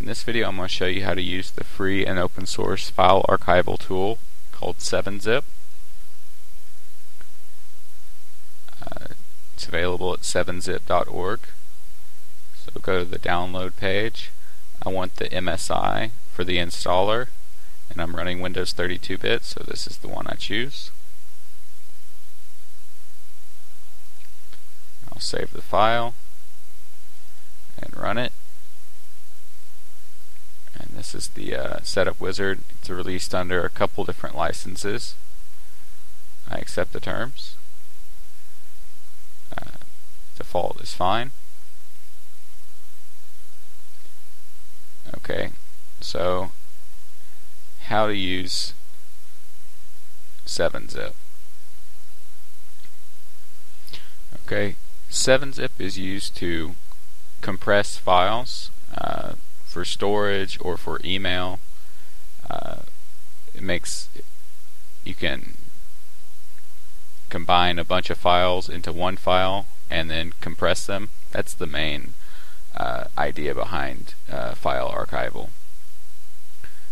In this video I'm going to show you how to use the free and open source file archival tool called 7-zip. It's available at 7zip.org. So go to the download page. I want the MSI for the installer, and I'm running Windows 32-bit, so this is the one I choose. I'll save the file and run it. And this is the setup wizard. It's released under a couple different licenses. I accept the terms. Default is fine. Okay, so how to use 7-zip. Okay, 7-zip is used to compress files for storage or for email. You can combine a bunch of files into one file and then compress them. That's the main idea behind file archival.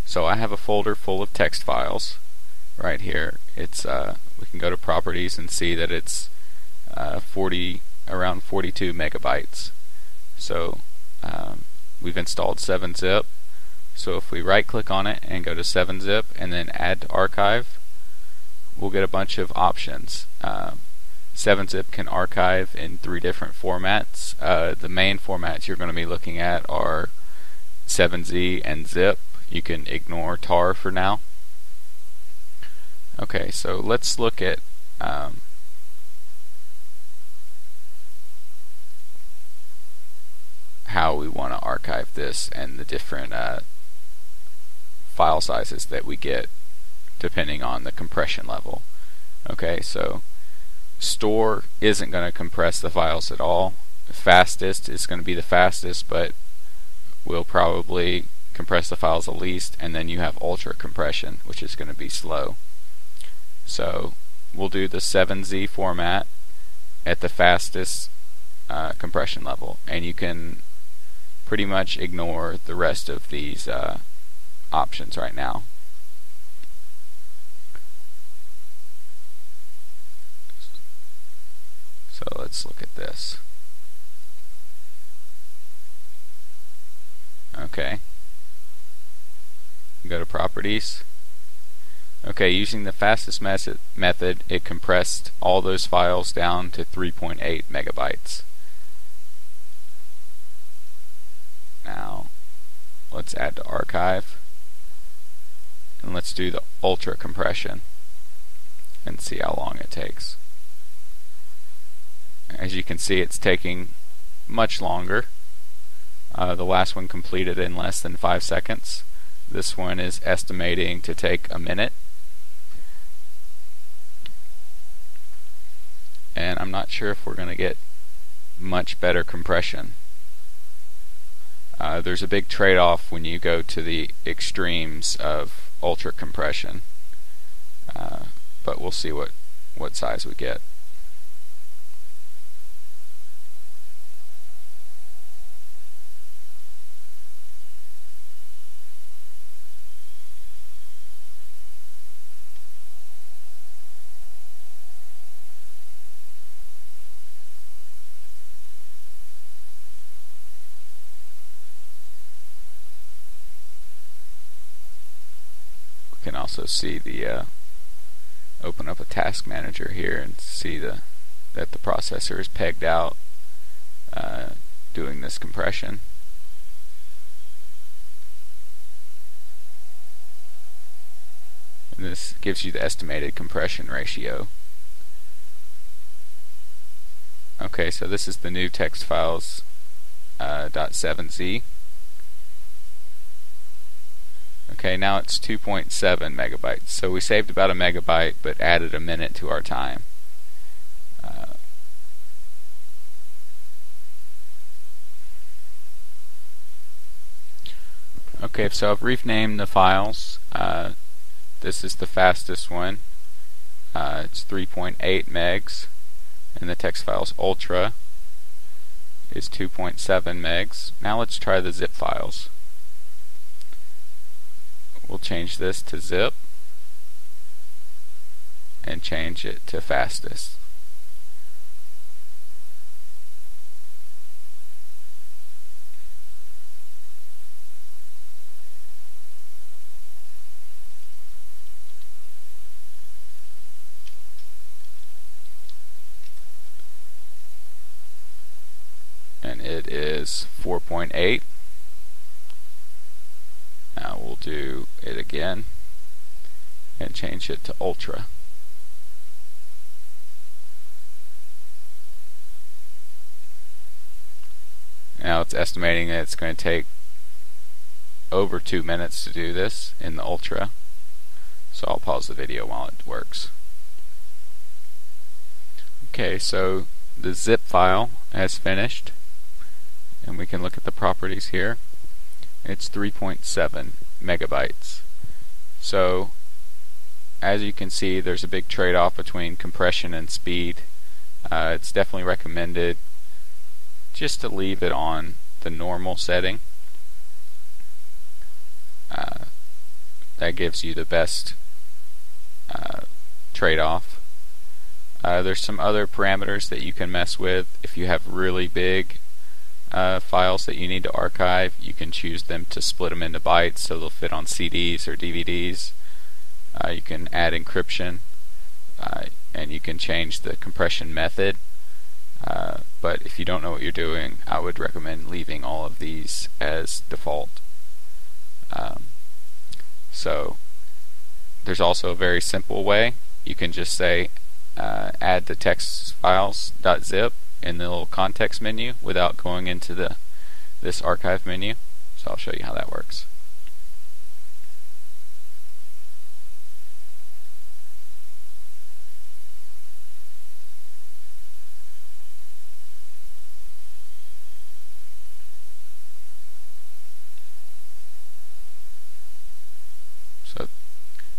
So I have a folder full of text files right here. It's we can go to properties and see that it's around 42 megabytes. So we've installed 7-zip. So if we right click on it and go to 7-zip and then add to archive, we'll get a bunch of options. 7-zip can archive in 3 different formats. The main formats you're going to be looking at are 7Z and zip. You can ignore tar for now. Okay, so let's look at how we want to archive this and the different file sizes that we get depending on the compression level. Okay, so store isn't going to compress the files at all. The fastest is going to be the fastest, but will probably compress the files the least, and then you have ultra compression, which is going to be slow. So we'll do the 7Z format at the fastest compression level, and you can pretty much ignore the rest of these options right now. So let's look at this. Okay. Go to properties. Okay, using the fastest method, it compressed all those files down to 3.8 megabytes. Now, let's add to archive. And let's do the ultra compression and see how long it takes. As you can see, it's taking much longer. The last one completed in less than 5 seconds. This one is estimating to take a minute. And I'm not sure if we're going to get much better compression. There's a big trade-off when you go to the extremes of ultra compression. But we'll see what size we get. Can also see the open up a task manager here and see that the processor is pegged out doing this compression. And this gives you the estimated compression ratio. Okay, so this is the new text files .7z. Okay, now it's 2.7 megabytes. So we saved about a megabyte, but added a minute to our time. Okay, so I've renamed the files. This is the fastest one. It's 3.8 megs, and the text files ultra is 2.7 megs. Now let's try the zip files. we'll change this to zip and change it to fastest. And it is 4.8. Now we'll do it again and change it to ultra. Now it's estimating that it's going to take over 2 minutes to do this in the ultra, so I'll pause the video while it works. Okay, so the zip file has finished, and we can look at the properties here. It's 3.7 megabytes. So as you can see, there's a big trade-off between compression and speed. It's definitely recommended just to leave it on the normal setting. That gives you the best trade-off. There's some other parameters that you can mess with. If you have really big files that you need to archive, you can choose them to split them into bytes so they'll fit on CDs or DVDs. You can add encryption, and you can change the compression method. But if you don't know what you're doing, I would recommend leaving all of these as default. So there's also a very simple way. You can just say add the text files.zip in the little context menu without going into this archive menu. So I'll show you how that works. So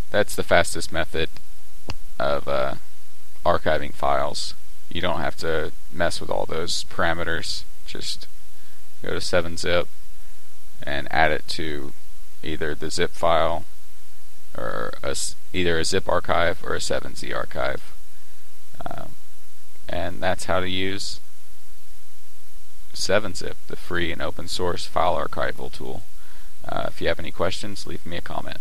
that's the fastest method of archiving files. You don't have to mess with all those parameters. Just go to 7-zip and add it to either the zip file or either a zip archive or a 7z archive. And that's how to use 7-zip, the free and open source file archival tool. If you have any questions, leave me a comment.